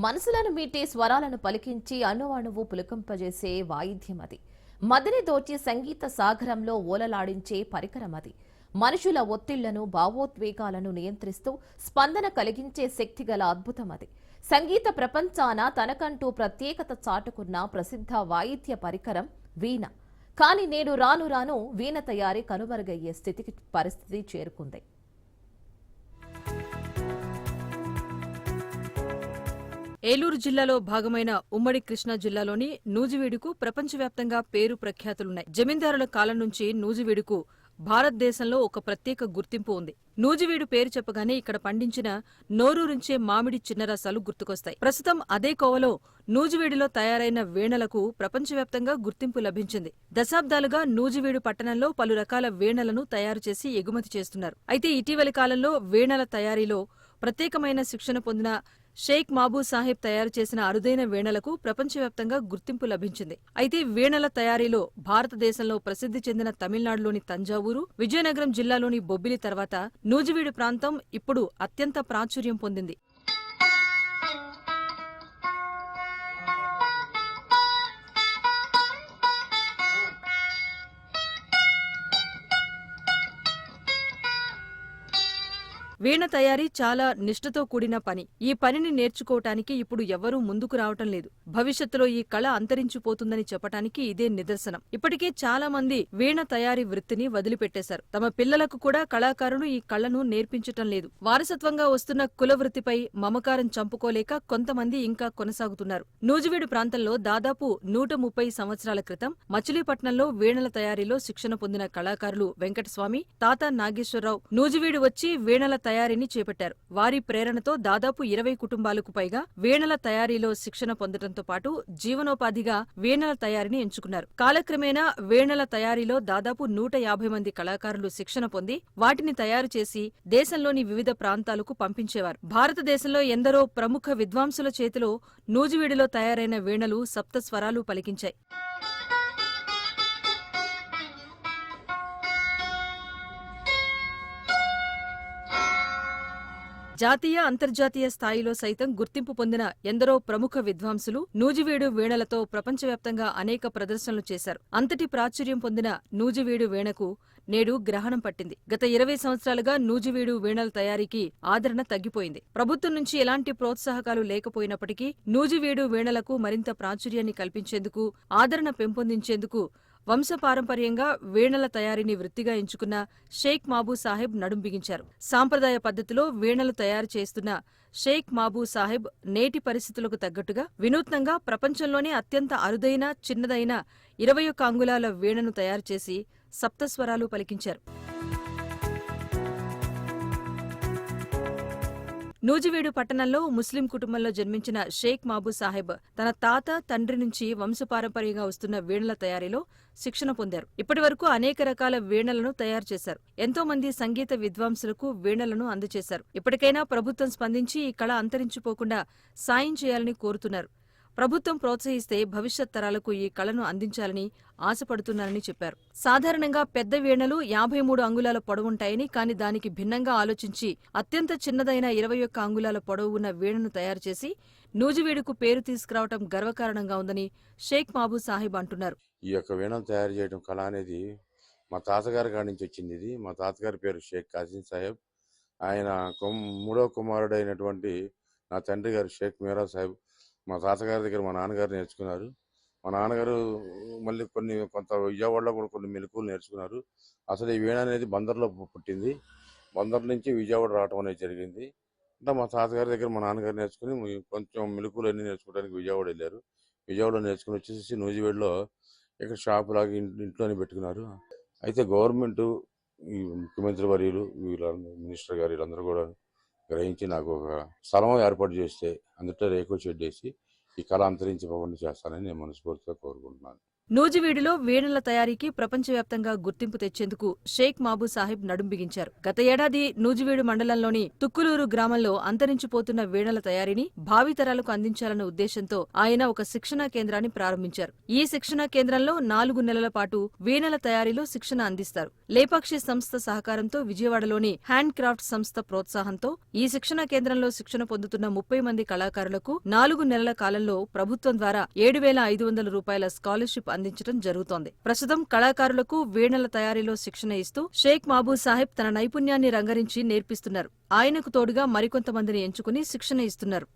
మనసులను మీటే స్వరాలను పలికించి అణువణువు పులకింపజేసే వాయిద్యం అది. మదిని దోచి సంగీత సాగరంలో ఓలలాడించే పరికరం అది. మనుషుల ఒత్తిళ్లను, భావోద్వేగాలను నియంత్రిస్తూ స్పందన కలిగించే శక్తిగల అద్భుతం అది. సంగీత ప్రపంచాన తనకంటూ ప్రత్యేకత చాటుకున్న ప్రసిద్ధ వాయిద్య పరికరం వీణ. కానీ నేడు రాను రాను వీణ తయారీ కనుమరుగయ్యే పరిస్థితి చేరుకుంది. ఏలూరు జిల్లాలో భాగమైన ఉమ్మడి కృష్ణా జిల్లాలోని నూజివీడుకు ప్రపంచవ్యాప్తంగా పేరు ప్రఖ్యాతులున్నాయి. జమీందారుల కాలం నుంచి నూజివీడుకు భారతదేశంలో ఒక ప్రత్యేక గుర్తింపు ఉంది. నూజివీడు పేరు చెప్పగానే ఇక్కడ పండించిన నోరూరించే మామిడి చిన్నరసాలు గుర్తుకొస్తాయి. ప్రస్తుతం అదే కోవలో నూజివీడులో తయారైన వీణలకు ప్రపంచవ్యాప్తంగా గుర్తింపు లభించింది. దశాబ్దాలుగా నూజివీడు పట్టణంలో పలు రకాల వీణలను తయారు చేసి ఎగుమతి చేస్తున్నారు. అయితే ఇటీవలి కాలంలో వీణల తయారీలో ప్రత్యేకమైన శిక్షణ పొందిన షేక్ మాబూ సాహెబ్ తయారు చేసిన అరుదైన వీణలకు ప్రపంచవ్యాప్తంగా గుర్తింపు లభించింది. అయితే వీణల తయారీలో భారతదేశంలో ప్రసిద్ధి చెందిన తమిళనాడులోని తంజావూరు, విజయనగరం జిల్లాలోని బొబ్బిలి తర్వాత నూజివీడు ప్రాంతం ఇప్పుడు అత్యంత ప్రాచుర్యం పొందింది. వీణ తయారీ చాలా నిష్ఠతో కూడిన పని. ఈ పనిని నేర్చుకోవటానికి ఇప్పుడు ఎవరూ ముందుకు రావటం లేదు. భవిష్యత్తులో ఈ కళ అంతరించిపోతుందని చెప్పటానికి ఇదే నిదర్శనం. ఇప్పటికే చాలా మంది వీణ తయారీ వృత్తిని వదిలిపెట్టేశారు. తమ పిల్లలకు కూడా కళాకారులు ఈ కళను నేర్పించటం లేదు. వారసత్వంగా వస్తున్న కుల వృత్తిపై మమకారం చంపుకోలేక కొంతమంది ఇంకా కొనసాగుతున్నారు. నూజివీడు ప్రాంతంలో దాదాపు 130 సంవత్సరాల క్రితం మచిలీపట్నంలో వీణల తయారీలో శిక్షణ పొందిన కళాకారులు వెంకటస్వామి, తాత నాగేశ్వరరావు నూజివీడు వచ్చి వీణల తయారీని చేపట్టారు. వారి ప్రేరణతో దాదాపు 20 కుటుంబాలకు పైగా వీణల తయారీలో శిక్షణ పొందడంతో పాటు జీవనోపాధిగా వీణల తయారీని ఎంచుకున్నారు. కాలక్రమేణా వీణల తయారీలో దాదాపు 150 మంది కళాకారులు శిక్షణ పొంది వాటిని తయారు చేసి దేశంలోని వివిధ ప్రాంతాలకు పంపించేవారు. భారతదేశంలో ఎందరో ప్రముఖ విద్వాంసుల చేతిలో నూజివీడులో తయారైన వీణలు సప్త స్వరాలు పలికించాయి. జాతీయ, అంతర్జాతీయ స్థాయిలో సైతం గుర్తింపు పొందిన ఎందరో ప్రముఖ విద్వాంసులు నూజివీడు వీణలతో ప్రపంచవ్యాప్తంగా అనేక ప్రదర్శనలు చేశారు. అంతటి ప్రాచుర్యం పొందిన నూజివీడు వీణకు నేడు గ్రహణం పట్టింది. గత 20 సంవత్సరాలుగా నూజివీడు వీణల తయారీకి ఆదరణ తగ్గిపోయింది. ప్రభుత్వం నుంచి ఎలాంటి ప్రోత్సాహకాలు లేకపోయినప్పటికీ నూజివీడు వీణలకు మరింత ప్రాచుర్యాన్ని కల్పించేందుకు, ఆదరణ పెంపొందించేందుకు వంశపారంపర్యంగా వీణల తయారీని వృత్తిగా ఎంచుకున్న షేక్ మాబూ సాహెబ్ నడుం బిగించారు. సాంప్రదాయ పద్ధతిలో వీణలు తయారు చేస్తున్న షేక్ మాబూ సాహెబ్ నేటి పరిస్థితులకు తగ్గట్టుగా వినూత్నంగా ప్రపంచంలోనే అత్యంత అరుదైన, చిన్నదైన 21 అంగుళాల వీణను తయారు చేసి సప్తస్వరాలు పలికించారు. నూజివీడు పట్టణంలో ముస్లిం కుటుంబంలో జన్మించిన షేక్ మాబూ సాహెబ్ తన తాత, తండ్రి నుంచి వంశపారంపర్యంగా వస్తున్న వీణల తయారీలో శిక్షణ పొందారు. ఇప్పటివరకు అనేక రకాల వీణలను తయారు చేశారు. ఎంతో మంది సంగీత విద్వాంసులకు వీణలను అందజేశారు. ఇప్పటికైనా ప్రభుత్వం స్పందించి ఈ కళ అంతరించిపోకుండా సాయం చేయాలని కోరుతున్నారు. ప్రభుత్వం ప్రోత్సహిస్తే భవిష్యత్ తరాలకు ఈ కళను అందించాలని ఆశపడుతున్నారని చెప్పారు. సాధారణంగా పెద్ద వీణలు 53 అంగుళాల పొడవుంటాయని, కానీ దానికి భిన్నంగా ఆలోచించి అత్యంత చిన్నదైన 21 అంగుళాల పొడవు ఉన్న వీణను తయారు చేసి నూజివీడుకు పేరు తీసుకురావడం గర్వకారణంగా ఉందని షేక్ మాబూ సాహెబ్ అంటున్నారు. ఈ యొక్క వీణను తయారు చేయడం కళ అనేది మా తాతగారి కాడి నుంచి వచ్చింది. ఇది మా తాతగారి పేరు షేక్ కాసిం సాహెబ్. ఆయన 3వ కుమారుడు అయినటువంటి నా తండ్రి గారు షేక్ మీరా సాహెబ్ మా తాతగారి దగ్గర మా నాన్నగారు నేర్చుకున్నారు. మా నాన్నగారు మళ్ళీ కొంత విజయవాడలో కూడా కొన్ని మెలకువలు నేర్చుకున్నారు. అసలు ఈ వీణ అనేది బందర్లో పుట్టింది. బందర్ నుంచి విజయవాడ రావడం అనేది జరిగింది. అంటే మా తాతగారి దగ్గర మా నాన్నగారు నేర్చుకుని కొంచెం మెలకువలు అన్నీ నేర్చుకోవడానికి విజయవాడ వెళ్ళారు. విజయవాడలో నేర్చుకుని వచ్చేసి నూజివీడులో ఇక్కడ షాపు లాగా ఇంట్లోనే పెట్టుకున్నారు. అయితే గవర్నమెంట్, ఈ ముఖ్యమంత్రి వర్యులు, మినిస్టర్ గారు వీళ్ళందరూ కూడా గ్రహించి నాకు ఒక స్థలం ఏర్పాటు చేస్తే అందులో రేకుల షెడ్ వేసి ఈ కళ అంతరించిపోకుండా చేస్తానని నేను మనస్ఫూర్తిగా కోరుకుంటున్నాను. నూజివీడులో వీణల తయారీకి ప్రపంచవ్యాప్తంగా గుర్తింపు తెచ్చేందుకు షేక్ మహబూబ్ సాహెబ్ నడుం బిగించారు. గత ఏడాది నూజివీడు మండలంలోని తుక్కులూరు గ్రామంలో అంతరించిపోతున్న వీణల తయారీని భావితరాలకు అందించాలన్న ఉద్దేశంతో ఆయన ఒక శిక్షణా కేంద్రాన్ని ప్రారంభించారు. ఈ శిక్షణా కేంద్రంలో 4 నెలల పాటు వీణల తయారీలో శిక్షణ అందిస్తారు. లేపాక్షి సంస్థ సహకారంతో విజయవాడలోని హ్యాండ్ క్రాఫ్ట్ సంస్థ ప్రోత్సాహంతో ఈ శిక్షణా కేంద్రంలో శిక్షణ పొందుతున్న 30 మంది కళాకారులకు 4 నెలల కాలంలో ప్రభుత్వం ద్వారా 7,500 రూపాయల స్కాలర్షిప్ అందించడం జరుగుతోంది. ప్రస్తుతం కళాకారులకు వీణల తయారీలో శిక్షణ ఇస్తూ షేక్ మహబూబ్ సాహెబ్ తన నైపుణ్యాన్ని రంగరించి నేర్పిస్తున్నారు. ఆయనకు తోడుగా మరికొంతమందిని ఎంచుకుని శిక్షణ ఇస్తున్నారు.